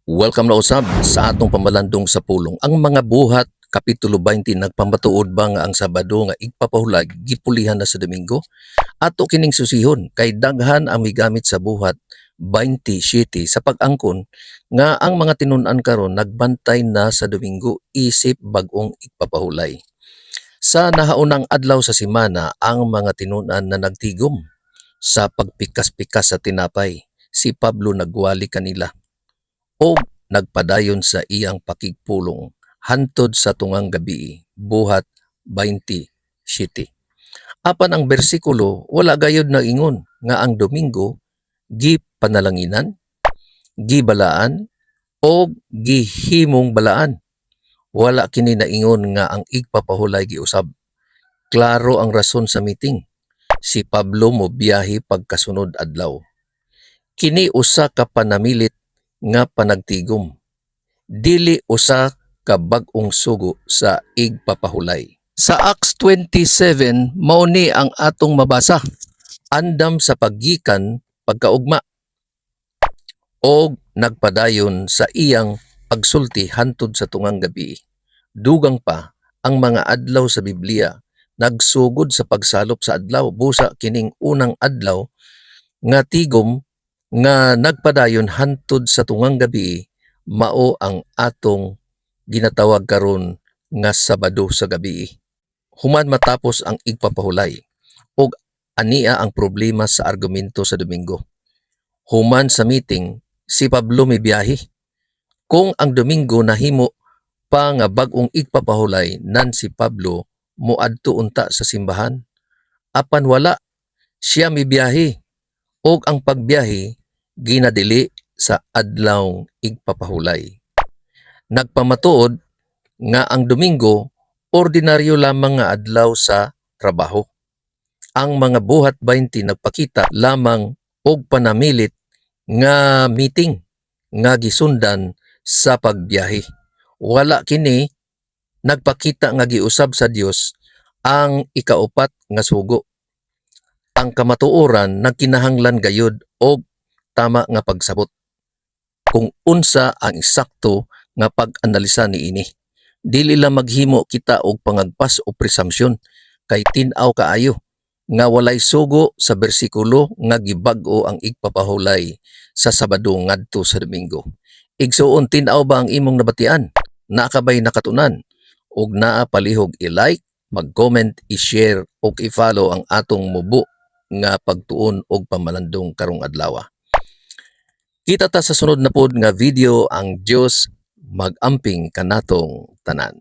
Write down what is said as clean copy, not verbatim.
Welcome na usab sa atong pamalandong sa pulong. Ang mga buhat Kapitulo 20 nagpamatuod ba nga ang Sabado nga igpapahulag gipulihan na sa Domingo? Ato kining susihon kay daghan ang migamit sa buhat 27 sa pag-angkon nga ang mga tinun-an karon nagbantay na sa Domingo isip bag-ong igpapahulay. Sa nahaunang adlaw sa semana ang mga tinun-an na nagtigom sa pagpikas-pikas sa tinapay. Si Pablo nagwali kanila o nagpadayon sa iyang pakigpulong hantod sa tungang gabi, buhat 27. Apan ang bersikulo wala gayud na ingon nga ang Domingo gi panalanginan, gibalaan o gihimong balaan. Wala kini naingon nga ang igpapahulay giusab. Klaro ang rason sa meeting. Si Pablo mo biyahe pagkasunod adlaw. Kini usa ka panamilit nga panagtigom. Dili usa ka bag-ong sugo sa igpapahulay. Sa Acts 27 mao ni ang atong mabasa. Andam sa paggikan pagkaugma o nagpadayon sa iyang pagsulti hantod sa tungang gabi. Dugang pa ang mga adlaw sa Biblia nagsugod sa pagsalop sa adlaw busa kining unang adlaw nga tigom nga nagpadayon hantod sa tungang gabi mao ang atong ginatawag karon nga Sabado sa gabi. Human matapos ang igpapahulay ug ania ang problema sa argumento sa Domingo. Human sa meeting si Pablo mibiyahe. Kung ang Domingo nahimo pa nga bag-ong igpapahulay nan si Pablo moadto unta sa simbahan. Apan wala siya mibiyahe ug ang pagbiyahe ginadili sa adlawng igpapahulay. Nagpamatuod nga ang Domingo ordinaryo lamang nga adlaw sa trabaho. Ang mga buhat 20 nagpakita lamang og panamilit nga meeting nga gisundan sa pagbiyahe. Wala kini nagpakita nga giusab sa Dios ang ikaupat nga sugo. Ang kamatuoran nagkinahanglan gayud og tama nga pagsabot kung unsa ang eksakto nga pag-analisa niini. Dili lang maghimo kita og pangagpas o presumption kay tin-aw kaayo nga walay sugo sa bersikulo nga gibag-o ang igpapahulay sa Sabado ngadto sa Domingo. Igsuon, tin-aw ba ang imong nabatian? Naa ka ba'y nakatunan? Ug naa palihog i-like, mag-comment, i-share ug i-follow ang atong mubo nga pagtuon og pamalandong karong adlaw. Kita ta sa sunod na pod nga video. Ang Dios mag-amping kanatong tanan.